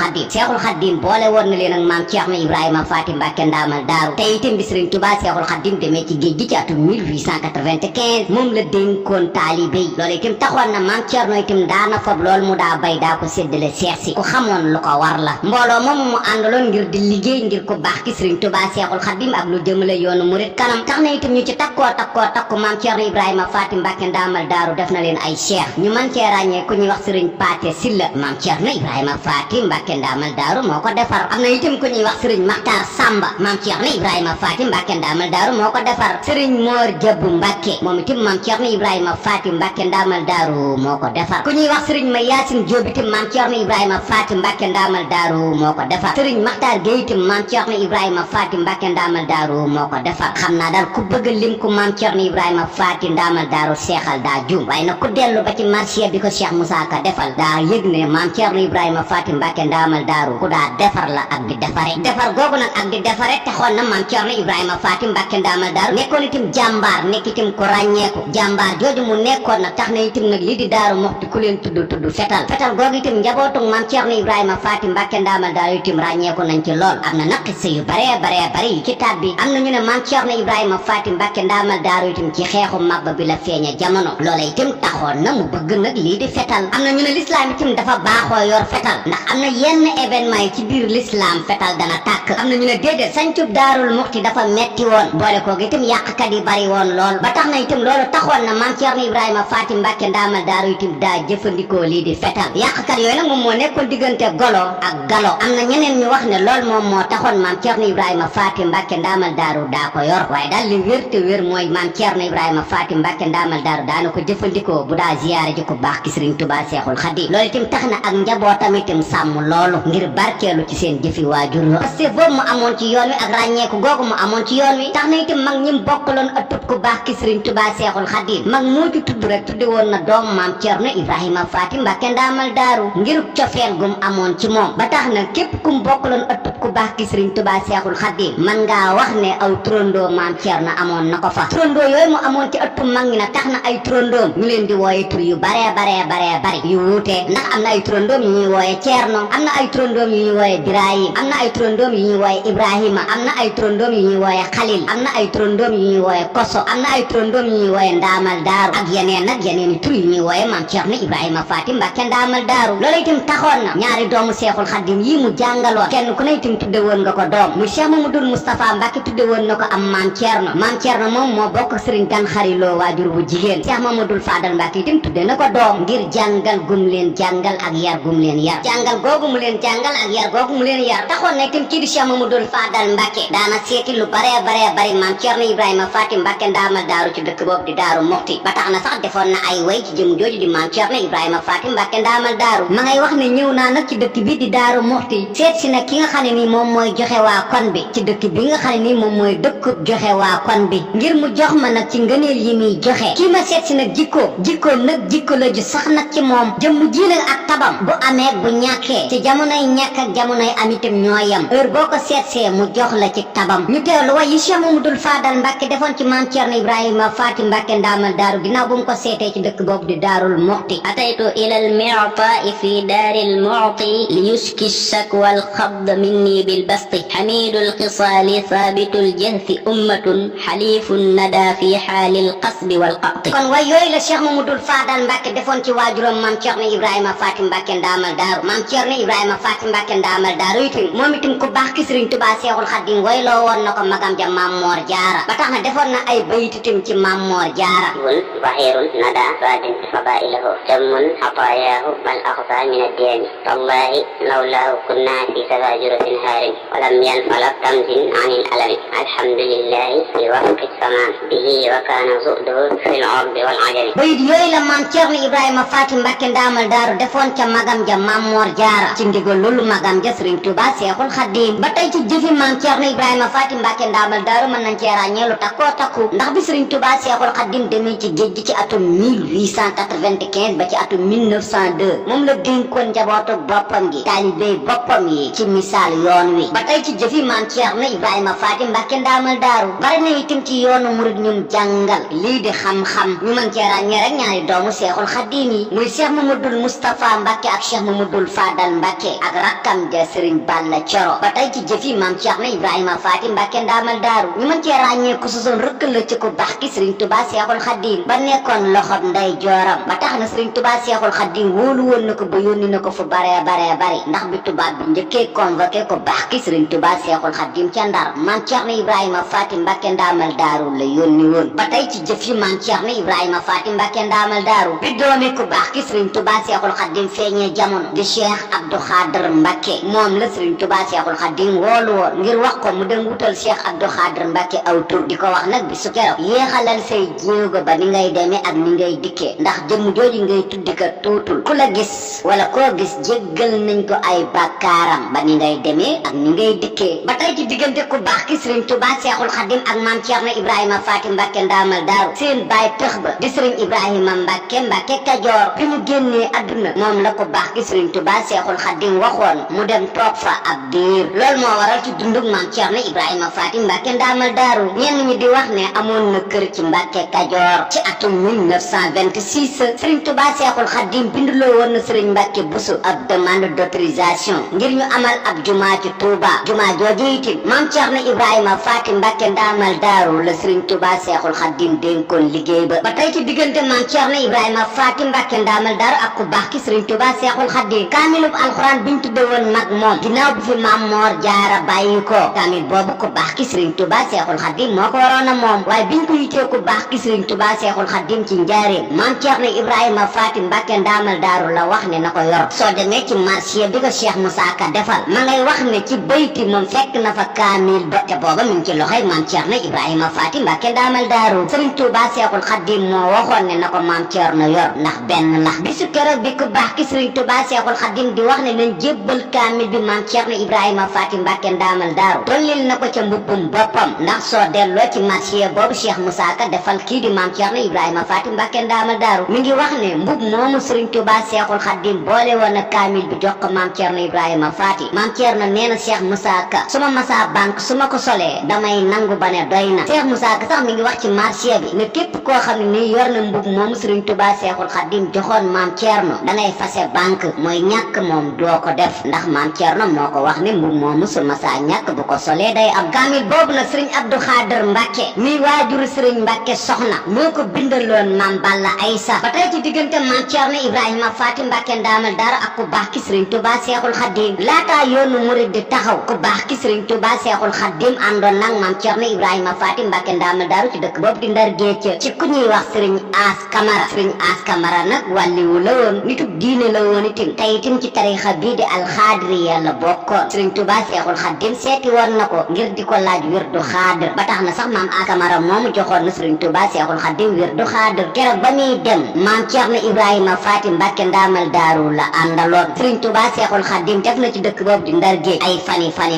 Xadiim boole woon na leen ak maam Cerno Ibrahima Faati Mbàkke ndaamal daaru te itam bi Sëriñ Tuubaa Seexul Xadiim demee ci géej gi ci atum 1895 moom la dénkoon taalibe yi loolu itam taxoon na maam Cerno itam daana fob loolu mu daa bay daa ko séddale seex si ku xamoon lu ko war la mbooloo moomu mu àndaloon ngir di liggéey ngir ku baax ki Sëriñ Tuubaa Seexul Xadiim ak lu jëmale yoonu murit kanam tax na itam ñu ci takku maam Cerno Ibrahima Faati Mbàkke ndaamal daaru def na leen ay cheikh ñu man cee ràññee ku ñuy wax Sëriñ Paate Silla maam Cerno Ibrahima Faati Mbàkke ndaamal daaru moo ko defar am na itam ku ñuy wax Sëriñ Maxtaar Samba maam Cerno Ibrahima Faati Mbàkke ndaamal daaru moo ko defar Sëriñ Moor Jabbu Mbàkke moom itam maam Cerno Ibrahima Faati Mbàkke ndaamal daaru moo ko defar ku ñuy wax Sëriñ Ma Yaasin Jóob itam maam Cerno Ibrahima Faati Mbàkke ndaamal daaru moo ko defar Sëriñ Maxtaar Géy itam maam Cerno Ibrahima Faati Mbàkke ndaamal daaru moo ko defar xam naa daal ku bëgg lim ku maam Cerno Ibrahima Faati ndaamal daaru seexal daa juum waaye nag ku dellu ba ci marché bi ko Cheikh Moussa Ka defal daa yëg ne maam Cerno Ibrahima Faati Mbàkke ndaamal daaru ku daa defar la ak di defare defar googu nag ak di defare taxoon na maam Cerno Ibrahima Faati Mbàkke ndaamal daaru nekkoon itam jàmbaar nekk itam ku ràññeeku jàmbaar jooju mu nekkoon nag tax na itam nag lii di Daaru Muxti ku leen tudd fetal googu itam njabootug maam Cerno Ibrahima Faati Mbàkke ndaamal daaru itam ràññeeku nañ ci lool am na nag xissa yu bare yu ci tàbbi am na ñu ne maam Cerno Ibrahima Faati Mbàkke ndaamal daaru itam ci xeexu Màbba bi la feeña jamono loola itam taxoon na mu bëgg nag lii di fetal am na ñu ne lislaam itam dafa baaxoo yor fetal ndax am na yenn événement yi ci biir lislaam fetal dana tàkk am na ñu ne déedéet sancub Daarul Muxti dafa metti woon boole koogu itam yàqkat yi bari woon lool ba tax na itam loolu taxoon na maam Cerno Ibrahima Faati Mbàkke ndaamal daaru itam daa jëfandikoo lii di fetal yàqkat yooyu nag moom moo nekkoon diggante golo ak galo am na ñeneen ñu wax ne lool moom moo taxoon maam Cerno Ibrahima Faati Mbàkke ndaamal daaru daa ko yor waaye daal li wér te wér mooy maam Cerno Ibrahima Faati Mbàkke ndaamal daaru daana ko jëfandikoo bu daa ziyaare ji ko baax ki Sëriñ Tuubaa Seexul Xadiim loolu itam tax na ak njabootam itam sàmm loolu ngir barkeelu ci seen jëfi waajur parce que boobu mu amoon ci yoon wi ak ràññeeku googu mu amoon ci yoon wi tax na itam mag ñim bokkaloon ëttub ku baax ki Sëriñ Tuubaa Seexul Xadiim mag moo ci tudd rek tudde woon na doom maam Cerno Ibrahima Faati Mbàkke ndaamal daaru ngir cofeel gum amoon ci moom ba tax na képp kum bokkaloon ëttub ku baax ki Sëriñ Tuubaa Seexul Xadiim man ngaa wax ne aw turandoo maam Cerno amoon na ko fa turandoo yooyu mu amoon ci ëttub mag ñi nag tax na ay turandoom ñu leen di wooye tur yu bari yu wuute ndax am na ay turandoom yu ñuy wooye Cerno am na ay turandoom yu ñuy wooye Birahim am na ay turandoom yu ñuy wooye Ibrahima am na ay turandoom yu ñuy wooye Xalil am na ay turandoom yu ñuy wooye Koso am na ay turandoom yu ñuy wooye Ndaamal Daaru ak yeneen tur yu ñuy wooye maam Cerno Ibrahima Faati Mbàkke ndaamal daaru loola itam taxoon na ñaari doomu Seexul Xadim yi mu jàngaloon kenn ku ne itam tudde woon nga ko doom muy Cheikh Mamadou Moustapha Mbàkke tudde woon na ko am Maam Cerno moom moo bokk Sëriñ Gan Xari Lo waajur bu jigéen Cheikh Mamadou Fadal Mbàkke itam tudde na ko doom ngir jàngal gum leen jàngal ak yar gum leen yar jàngal googu mu leen jàngal ak yar googu mu leen yar taxoon na itam kii di Cheikh Mamadou Fadal Mbàkke daana seeti lu bare bari Maam Cerno Ibrahima Faati Mbàkke ndaamal daaru ci dëkk boobu di Daaru Muxti ba tax na sax defoon na ay way ci jëm jooju di Maam Cerno Ibrahima Faati Mbàkke ndaamal daaru ma ngay wax ne ñëw naa nag ci dëkk bi di Daaru Muxti seet si nag ki nga xam ne nii moom mooy joxe waa kon bi ci dëkk bi nga xam ne nii moom mooy dëkkub joxe waa kon bi ngir mu jox ma nag ci ngëneel yi muy joxe kii ma seet si nag jikkoom nag jikko la ju sax nag ci moom jëmm ji nag ak tabam bu amee bu ñàkkee ci jamonoy ñàkk ak jamonoy am itam ñoo yem heure boo ko seetsee mu jox la ci tabam ñu teewlu way yi Cheikh Mamadou Fadal Mbàkke defoon ci Maam Cerno Ibrahima Faati Mbàkke ndaamal daaru ginnaaw bu mu ko seetee ci dëkk boobu di Daarul Muxti أتيت إلى المعطاء في دار المعطي ليشكي الشكوى الخض مني بالبسط حميد الخصال ثابت الجهث أمة حليف الندى في حال القصب والقأط kon way yooyu la Cheikh Mamadou Fadal Mbàkke defoon ci waajuram Maam Cerno Ibrahima Faati Mbàkke ndaamal daaru Maam Cerno Ibrahima Faati Mbàkke ndaamal daaru itam moom itam ku baax ki Sëriñ Tuubaa Seexul Xadiim wayloo woon na ko magam ja Maam Moor Jaara ba tax na defoon na ay bayit itam ci Maam Moor Jaara ظهير ندى فاد فضائله تم عطاياه بل أخفى من الدين تالله لولاه كنا في سفاجرة هار ولم ينفلت تمز عن الألم الحمد لله في وفق السماء به وكان زؤده في العرب والعجم bayit yooyu la Maam Cerno Ibrahima Faati Mbàkke ndaamal daaru defoon ca magam ja Maam Moor Jaara ci ndigal loolu magam ja Sëriñ Tuubaa Seexul Xadiim ba tey ci jëfi Maam Cerno Ibrahima Faati Mbàkke ndaamal daaru mën nañ cee ràññee lu takkoo takku ndax bi Sëriñ Tuubaa Seexul Xadiim demee ci géej gi ci atum 1895 ba ci atum 1902 moom la dénkoon njabootu boppam gi taalibey boppam yi ci misaal yoon wi ba tey ci jëfi Maam Cerno Ibrahima Faati Mbàkke ndaamal daaru bari na itam ci yoonu murid ñum jàngal lii di xam-xam ñu mën cee ràññee rek ñaari doomu Seexul Xadiim yi muy Cheikh Mamadou Moustapha Mbàkke ak Cheikh Mamadou Fadal Mbàkke ak rakkam ja Sëriñ Balla Coro ba tey ci jëfi Maam Cerno Ibrahima Faati Mbàkke ndaamal daaru ñu mën cee ràññee ku sosoon rëkk la ci ku baax ki Sëriñ Tuubaa Seexul Xadiim ba nekkoon loxob nday jooram ba tax na Sëriñ Tuubaa Seexul Xadiim wóolu woon na ko ba yónni na ko fu bari ndax bi tubaab bi njëkkee convoqué ko baax ki Sëriñ Tuubaa Seexul Xadiim ca Ndar Maam Cerno Ibrahima Faati Mbàkke ndaamal daaru la yónni woon ba tey ci jëf yi Maam Cerno Ibrahima Faati Mbàkke ndaamal daaru bi doomi ku baax ki Sëriñ Tuubaa Seexul Xadiim feeñee jamono di Cheikh Abdou Khadr Mbàkke moom la Sëriñ Tuubaa Seexul Xadiim woolu woon ngir wax ko mu dem wutal Cheikh Abdou Khadr Mbàkke aw tur di ko wax nag bi su keroog yéexalal say jéego ba ni ngay demee ak ni ngay dikkee ndax jëmm jooju ngay tuddi ka tuutul ku la gis wala koo gis jéggal nañ ko ay bàkkaaram ba ni ngay demee ak ni ngay dikkee ba tey ci diggante ku baax ki Sëriñ Tuubaa Seexul Xadiim ak Maam Cerno Ibrahima Faati Mbàkke ndaamal daaru seen baay tëx ba di Sëriñ Ibrahima Mbàkke Kajoor bi mu génnee àdduna moom la ku baax ki Sëriñ Tuubaa Seexul Xadiim waxoon mu dem toog fa ab diir loolu moo waral ci dundug Maam Cerno Ibrahima Faati Mbàkke ndaamal daaru ñenn ñi di wax ne amoon na kër ci Mbàkke Kajoor ci atum 1926 Sëriñ Tuubaa Seexul Xadiim binduloo woon na Sëriñ Mbàkke Buso ab demande d'autorisation ngir ñu amal ab jumaa ci Tuubaa jumaa jooju itam Maam Cerno Ibrahima Faati Mbàkke ndaamal daaru la Sëriñ Tuubaa Seexul Xadiim dénkoon liggéey ba tey ci diggante Maam Cerno Ibrahima Faati Mbàkke ndaamal daaru ak ku baax ki Sëriñ Tuubaa Seexul Xadiim kaamilub alxuraan biñ tudde woon mag moom ginnaaw bi fi Maam Moor Jaara bàyyi ko kaamil boobu ku baax ki Sëriñ Tuubaa Seexul Xadiim moo ko waroon a moom waaye biñ ko yitee ku baax ki Sëriñ Tuubaa Seexul Xadiim ci njaareem Maam Cerno Ibrahima Faati Mbàkke ndaamal daaru la wax ne na ko yor soo demee ci marché bi ko Cheikh Moussa Ka defal ma ngay wax ne ci bayti moom fekk na fa kaamil ba te booba mi ngi ci loxoy Maam Cerno Ibrahima Faati Mbàkke ndaamal daaru Sëriñ Tuubaa Seexul Xadiim moo waxoon ne na ko Maam Cerno yor ndax benn la bisu keroog bi ku baax ki Sëriñ Tuubaa Seexul Xadiim di wax ne nañ jébbal kaamil bi Maam Cerno Ibrahima Faati Mbàkke ndaamal daaru tollil na ko ca mbubbum boppam ndax soo delloo ci marché boobu Cheikh Moussa Ka defal kii di Maam Cerno Ibrahima Faati Mbàkke ndaamal daaru mi ngi wax ne mbub moomu Sëriñ Tuubaa Seexul Xadiim boole woon na kaamil bi jox ko Maam Cerno Ibrahima Faati Maam Cerno nee na Cheikh Moussa Ka su ma masaa banque su ma ko solee damay nangu ba ne doy na Cheikh Moussa Ka sax mi ngi wax ci marché bi ne képp koo xam ne nii yor na mbub moomu Sëriñ Tuubaa Seexul Xadiim joxoon Maam Cerno dangay fase banque mooy ñàkk moom doo ko def ndax Maam Cerno moo ko wax ne mbub moomu su masaa ñàkk bu ko solee day am kaamil boobu nag Sëriñ Abdou Khadr Mbàkke mi waajuru Sëriñ Mbàkke soxna moo ko bindaloon Maam Balla Aysa ba tey ci diggante Maam Cerno Ibrahima Faty Mbacké Ndamal Daaru ak ku baax ki Serigne Touba Cheikhoul Khadim laataa yoonu murid di taxaw ku baax ki Serigne Touba Cheikhoul Khadim àndoon nag maam Thierno Ibrahima Faty Mbacké Ndamal Daaru ci dëkk boobu di Ndar Géej ci ku ñuy wax Serigne As Camara Serigne As Camara nag wàlliwu la woon nitu diine la woon itam tey itam ci tarixa bii di alxaadiriya la bokkoon Serigne Touba Cheikhoul Khadim seeti woon na ko ngir di ko laaj wirdu xaadir ba tax na sax maam As Camara moomu joxoon na Serigne Touba Cheikhoul Khadim wirdu xaadir keroog ba muy dem maam Thierno Ibrahima Faty Mbacké Ndamal Daaru la àndaloon Serigne Touba Cheikhoul Khadim def na ci dëkk boobu di Ndar Géej ay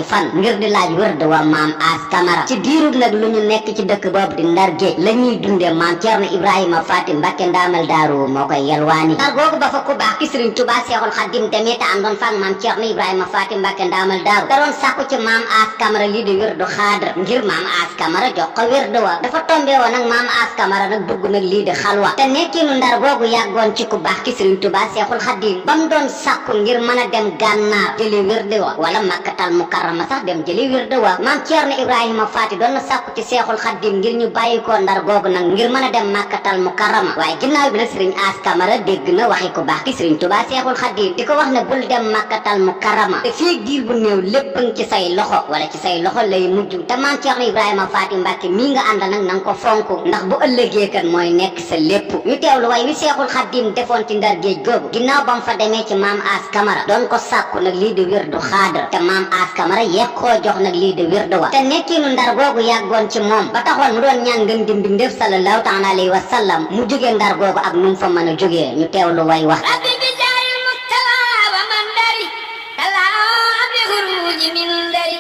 fan ngir di laaj wirdu wa maam As Camara ci diirub nag lu ñu nekk ci dëkk boobu di Ndar Géej la ñuy dundee maam Thierno Ibrahima Faty Mbacké Ndamal Daaru moo koy yelwaani Ndar googu ba fa ku baax ki Serigne Touba Cheikhoul Khadim demee te àndoon fa ak maam Thierno Ibrahima Faty Mbacké Ndamal Daaru da doon sàkku ci maam As Camara lii di wirdu xaadir ngir maam As Camara jox ko wirdu wa dafa tombé woon nag maam As Camara nag dugg nag lii di xalwa te nekkinu Ndar googu yàggoon ci ku baax ki Serigne Touba Cheikhoul Khadim ba mu doon sàkku ngir mën a dem gànnaar jëli wirdu wa wala Makkatal Mukarrama sax dem jëli wirdu wa maam Thierno Ibrahima Faty doon na sàkku ci Cheikhoul Khadim ngir ñu bàyyi ko Ndar googu nag ngir mën a dem Makkatal Mukarrama waaye ginnaaw bi nag Serigne As Camara dégg na waxi ku baax ki Serigne Touba Cheikhoul Khadim di ko wax ne bul dem Makkatal Mukarrama te fii diir bu néew lépp ngi ci say loxo wala ci say loxo lay mujj te maam Thierno Ibrahima Faty Mbacké mii nga àndal nag na nga ko fonk ndax bu ëllëgee kan mooy nekk sa lépp ñu teewlu way wi Cheikhoul Khadim defoon ci Ndar Géej googu ginnaaw ba mu fa demee ci maam As Camara doon ko sàkku nag lii di wirdu xaadir te maam As Camara yeeg koo jox nag lii di wirdu wa te nekkinu Ndar googu yàggoon ci moom ba taxoon mu doon ñaan ngeen di mbindeef sallallahu taala alayhi wa sallam mu jógee Ndar googu ak nu mu fa mën a jógee ñu teewlu way wax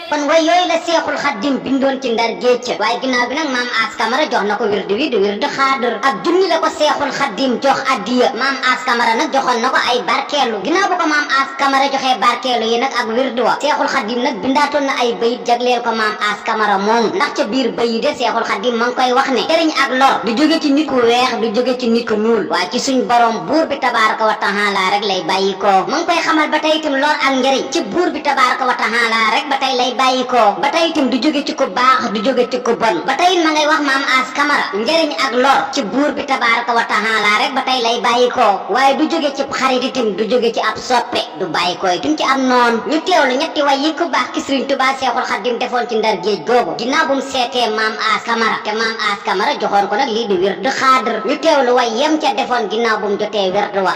kon way yooyu la Cheikhoul Khadim bindoon ci Ndar Géej waaye ginnaaw bi nag maam As Camara jox na ko wirdu wi di wirdu xaadir ak junni la ko Cheikhoul Khadim jox addiya maam As Camara nag joxoon na ko ay barkeelu ginnaaw bu ko maam As Camara joxee barkeelu yi nag ak wirdu wa Cheikhoul Khadim nag bindaatoon na ay bayit jagleel ko maam As Camara moomu ndax ca biir bayit de Cheikhoul Khadim ma ngi koy wax ne jëriñ ak lor du jóge ci nit ku weex du jóge ci nit ku ñuul waaye ci suñ borom buur bi tabaraka wa taala rek lay bàyyi ko ma ngi koy xamal ba tey itam lor ak njëriñ ci buur bi tabaraka wa taala rek ba tey lay bàyyi ko ba tey itam du jóge ci ku baax du jóge ci ku bon ba tey ma ngay wax maam As Camara njëriñ ak lor ci buur bi tabaraka wa taala rek ba tey lay bàyyi ko waaye du jóge ci xarit itam du jóge ci ab soppe du bàyyi ko itam ci ab noon ñu teewlu ñetti way yi ku baax ki Serigne Touba Cheikhoul Khadim defoon ci Ndar Géej googu ginnaaw bu mu seetee maam As Camara te maam As Camara joxoon ko nag lii di wirdu xaadir ñu teewlu way yem ca defoon ginnaaw bu mu jotee wirdu wa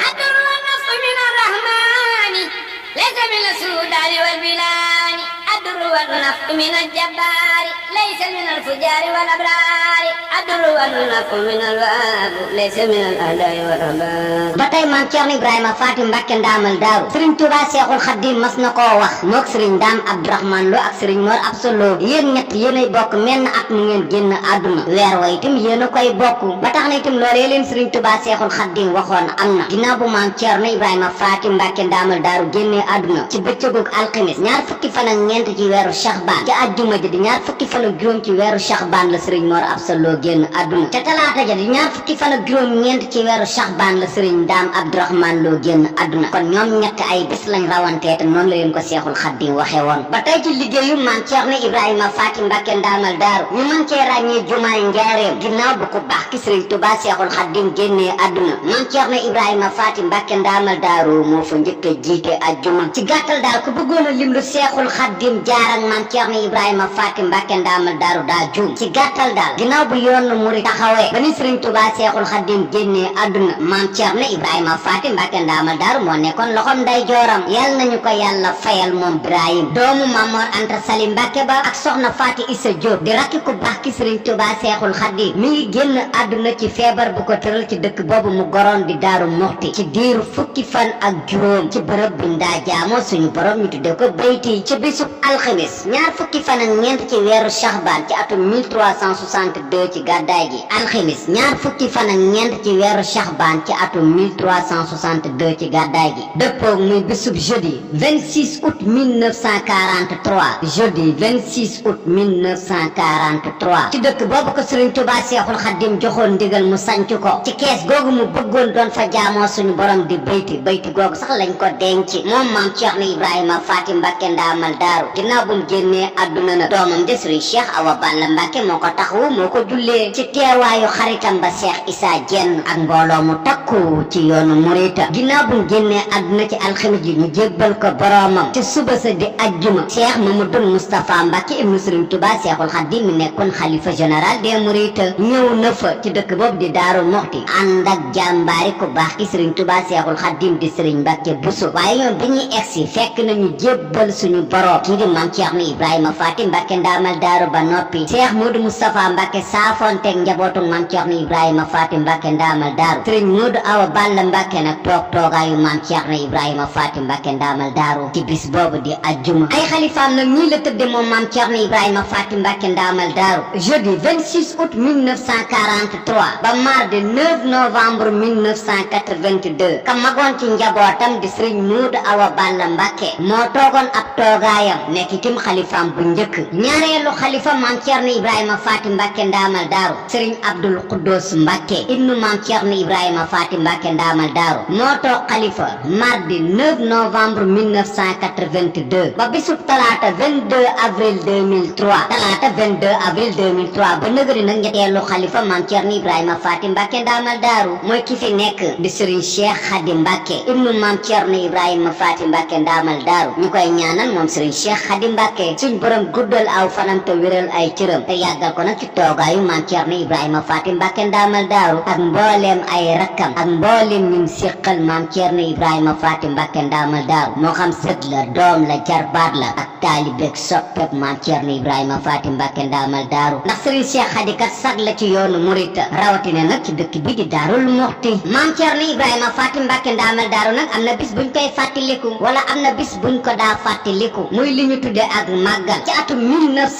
والنفع من الجبار ليس من الفجار والأبرار الدر والنفع من الواب ليس من الأعداء والأبرار ba tey maam Thierno Ibrahima Faty Mbacké Ndamal Daaru Serigne Touba Cheikhoul Khadim mas na koo wax mook Serigne Dame Abdourahmane Lo ak Serigne Mor Absa Lo yéen ñett yéenay bokk menn at mu ngeen génn àdduna weer wa itam yéen a koy bokk ba tax na itam loolee leen Serigne Touba Cheikhoul Khadim waxoon am na ginnaaw bu maam Thierno Ibrahima Faty Mbacké Ndamal Daaru génnee àdduna ci bëccëgug alxamis ñaar fukki fan ak ñeent ci weeru Shahban ci àjjuma ji di ñaar fukki fan ak juróom ci weeru Shahban la Serigne Mor Absa Lo génn àdduna te talaata ja di ñaar fukki fan ak juróom ñeent ci weeru Shahban la Serigne Dame Abdourahmane Lo génn àdduna kon ñoom ñett ay bés lañ rawantee te noonu la leen ko Cheikhoul Khadim waxee woon ba tey ci liggéeyu maam Thierno Ibrahima Faty Mbacké Ndamal Daaru ñu mën cee ràññee jumaay Njaareem ginnaaw bu ko baax ki Serigne Touba Cheikhoul Khadim génnee àdduna maam Thierno Ibrahima Faty Mbacké Ndamal Daaru moo fa njëkk a jiite àjjuma ci gàttal daal ku bëggoon a lim lu Cheikhoul Khadim jaar ak maam Thierno Ibrahima Faty Mbacké Ndamal Daaru daa juum ci gàttal daal ginnaaw bu yoonu murid taxawee ba ni Serigne Touba Cheikhoul Khadim génnee àdduna maam Thierno Ibrahima Faty Mbacké Ndamal Daaru moo nekkoon loxom nday jooram yal nañu ko yàlla fayal moom Ibrahim doomu Mamor Anta Sali Mbacké ba ak soxna Faty Issa Diop di rakki ku baax ki Serigne Touba Cheikhoul Khadim mi ngi génn àdduna ci feebar bu ko tëral ci dëkk boobu mu goroon di Daaru Muxti ci diiru fukki fan ak juróom ci bërëb bi ndaa jaamoo suñu borom ñu tudde ko bayti ci bisub alxamis ñaar fukki fan ak ñeent ci weeru Shahban ci atum 1362 ci gàddaay gi alxamis ñaar fukki fan ak ñeent ci weeru Shahban ci atum 1362 ci gàddaay gi dëppoog muy bisub jeudi 26 août 1943 jeudi 26 août 1943 ci dëkk boobu ko Serigne Touba Cheikhoul Khadim joxoon ndigal mu sanc ko ci kees googu mu bëggoon doon fa jaamoo suñu borom di bayti googu sax lañ ko denc moom maam Thierno Ibrahima Faty Mbacké Ndamal Daaru ginnaaw bu mu génnee àdduna na doomam de Serigne Cheikh Awa Balla Mbacke moo ko taxawu moo ko jullee ci teewaayu xaritam ba Cheikh Issa Diène ak mbooloo mu takku ci yoonu Mouride. ginnaaw bu mu génnee àdduna ci alxames ji ñu jébbal ko boroomam ci suba sa di ajjuma Cheikh Mamadou Moustapha Mbacke ibnu Serigne Touba Cheikhul Khadim mi nekkoon xalifa général des Mourides ñëw na fa ci dëkk boobu di Daaru Muxti ànd ak jàmbaari ku baax ki Serigne Touba Cheikhul Khadim di Serigne Mbacke Bousso. waaye ñoom bi ñuy egsi fekk nañu jébbal suñu boroom kii di Maam Cheikh Ibrahima Faty Mbacke ndaamal daaru ba noppi Cheikh Modou Moustapha Mbacke saafonteeg njabootu Maam Cheikh Ibrahima Faty Mbacke ndaamal daaru Serigne Modou Awa Balla Mbacke nag toogaayu Maam Cheikh Ibrahima Faty Mbacke ndaamal daaru ci bis boobu di ajjuma. ay xalifaam nag ñii la tëdde moom Maam Cheikh Ibrahima Faty Mbacke ndaamal daaru jeudi 26 août 1943 ba mardi 9 novembre 1982 ka magoon ci njabootam di Serigne Modou Awa Balla Mbacke moo toogoon ab toogaayam nekk itam xalifaam bu njëkk. ñaareelu xalifa Maam Thierno Ibrahima Faty Mbacke ndaamal daaru Serigne Abdoul Khoudous Mbacke ibnu Maam Thierno Ibrahima Faty Mbacke ndaamal daaru moo toog xalifa mardi 9 novembre 1982 ba bisub talaata 22 avril 2003 talaata 22 avril 2003 ba nëgëri nag ñetteelu xalifa Maam Thierno Ibrahima Faty Mbacke ndaamal daaru mooy ki fi nekk di Serigne Cheikh Khady Mbacke ibnu Maam Thierno Ibrahima Faty Mbacke ndaamal daaru ñu koy ñaanal moom Serigne Cheikh Khady Mbacke suñ borom guddal aw fanam te wéral ay cëram te yàggal ko nag ci toogaayu Maam Thierno Ibrahima Faty Mbacke ndaamal daaru ak mbooleem ay rakkam ak mbooleem ñum séqal Maam Thierno Ibrahima Faty Mbacke ndaamal daaru moo xam sët la doom la jarbaat la ak taalibeeg soppeek Maam Thierno Ibrahima Faty Mbacke ndaamal daaru ndax Serigne Cheikh Khady kat sag la ci yoonu Mouride rawatina nag ci dëkk bi di Daarul Muxti. Maam Thierno Ibrahima Faty Mbacke ndaamal daaru nag am na bis buñ koy fàttaliku wala am na bis buñ ko daa fàttaliku muy li ñu tudde ak màggal ci atum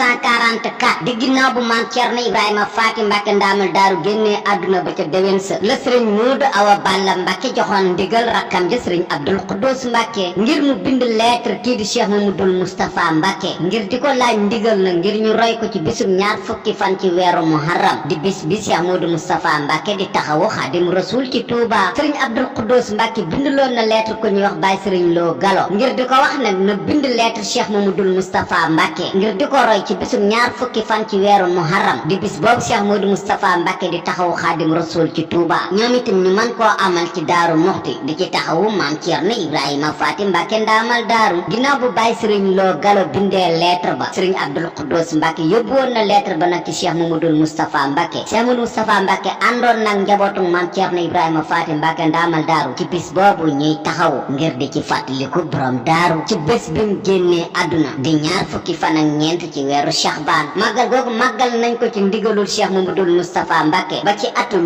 1944 di ginnaaw bu Maam Thierno Ibrahima Faty Mbacke ndaamal daaru génnee àdduna ba ca déwén sa la Serigne Modou Awa Balla Mbacke joxoon ndigal rakkam ja Serigne Abdoul Khoudous Mbacke ngir mu bind lettre kii di Cheikh Mamadou Moustapha Mbacke ngir di ko laaj ndigal na ngir ñu roy ko ci bisum ñaar fukki fan ci weeru Muharram di bis bi Cheikh Modou Moustapha Mbacke di taxawu Xaadim Rasul ci Touba. Serigne Abdoul Khoudous Mbacke bindaloon na lettre ko ñuy wax Baye Serigne Lo Galo ngir di ko wax nag na bind lettre Cheikh Mamadou Moustapha Mbacke ngir di ko roy ci bisum ñaar fukki fan ci weeru Muharram di bis boobu Cheikh Modou Moustapha Mbacke di taxawu Xaadim Rasul ci Touba. ñoom itam ñu mën koo amal ci Daaru Muxti di ci taxawu Maam Thierno Ibrahima Faty Mbacke ndaamal daaru ginnaaw bu Baye Serigne Lo Galo bindee lettre ba Serigne Abdoul Khoudous Mbacke yóbbu woon na lettre ba nag ci Cheikh Mamadou Moustapha Mbacke. Cheikh Mamadou Moustapha Mbacke àndoon nag njabootu Maam Thierno Ibrahima Faty Mbacke ndaamal daaru ci bis boobu ñuy taxawu ngir di ci fàttaliku borom daaru ci bés bi mu génnee àdduna di ñaar fukki fan ak ñeent ci weeru Shahban. màggal googu màggal nañ ko ci ndigalul Cheikh Mamadou Moustapha Mbacke ba ci atum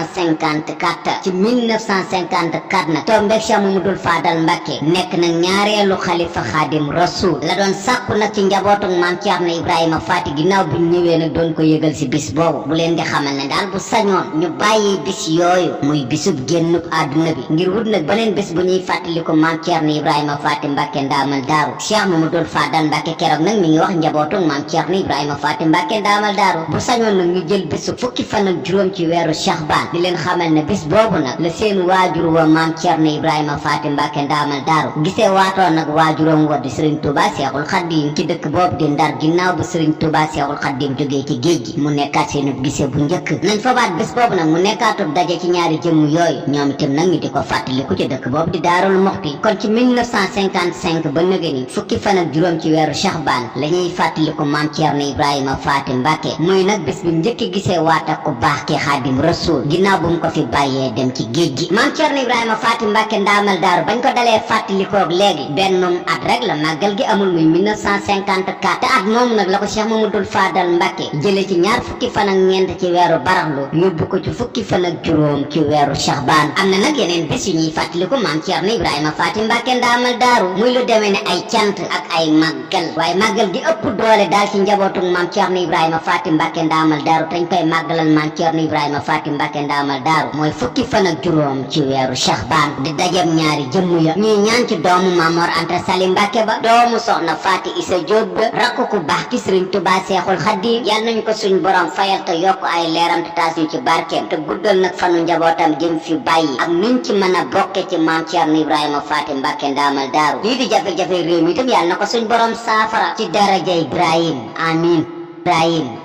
1954 ci 1954 nag tombeeg Cheikh Mamadou Fadal Mbacke nekk nag ñaareelu xalifa Xaadim Rasul la doon sàkku nag ci njabootu Maam Thierno Ibrahima Faty ginnaaw bu ñu ñëwee nag doon ko yëgal si bis boobu bu leen di xamal ne daal bu sañoon ñu bàyyi bis yooyu muy bisub génnub àdduna bi ngir wut nag beneen bés bu ñuy fàttaliku Maam Thierno Ibrahima Faty Mbacke ndaamal daaru. Cheikh Mamadou Fadal Mbacke keroog nag mi ngi wax njabootu Maam Thierno Ibrahima Faty Mbacke ndaamal daaru bu sañoon nag ñu jël bésu fukki fan ak juróom ci weeru Shahban di leen xamal ne bis boobu nag la seen waajur wa Maam Thierno Ibrahima Faty Mbacke ndaamal daaru gisee waatoon nag waajuram wa di Serigne Touba Cheikhul Khadim ci dëkk boobu di Ndar ginnaaw bu Serigne Touba Cheikhul Khadim jógee ci géej gi mu nekkaat seenu gisee bu njëkk nañ fa baat bés boobu nag mu nekkaatub daje ci ñaari jëmm yooyu ñoom itam nag ñu di ko fàttaliku ci dëkk boobu di Daarul Muxti. kon ci 1955 ba nëgëni fukki fan ak juróom ci weeru Shahban la ñuy fàttaliku Maam Thierno Ibrahima Faty Mbacke muy nag bés bi njëkk gisee waat ak ku baax ki Xaadim Rasul ginnaaw bu mu ko fi bàyyee dem ci géej gi. Maam Thierno Ibrahima Faty Mbacke ndaamal daaru bañ ko dalee fàttalikoog léegi bennum at rek la màggal gi amul muy 1954 te at moomu nag la ko Cheikh Mamadou Fadal Mbacke jëlee ci ñaar fukki fan ak ñeent ci weeru baraxlu yóbbu ko ci fukki fan ak juróom ci weeru Shahban. am na nag yeneen bés yu ñuy fàttaliku Maam Thierno Ibrahima Faty Mbacke ndaamal daaru muy lu demee ne ay cant ak ay màggal waaye màggal gi ëpp doole daal ci njabootu Maam Thierno Ibrahima Faty Mbacke ndaamal daaru tañ koy màggalal Maam Thierno Ibrahima Faty Mbacke ndaamal daaru mooy fukki fan ak juróom ci weeru Shahban di dajem ñaari jëmm ya ñuy ñaan ci doomu Mamor Anta Sali Mbacke ba doomu soxna Faty Issa Diop ba rakku ku baax ki Serigne Touba Cheikhul Khadim yal nañu ko suñ borom fayal te yokk ay leeram te taas ñu ci barkeem te guddal nag fanu njabootam jëm fi bàyyi ak nuñ ci mën a bokke ci Maam Thierno Ibrahima Faty Mbacke ndaamal daaru lii di jafe-jafe réew mi itam yal na ko suñ borom saafara ci daraja Ibrahim amin Ibrahim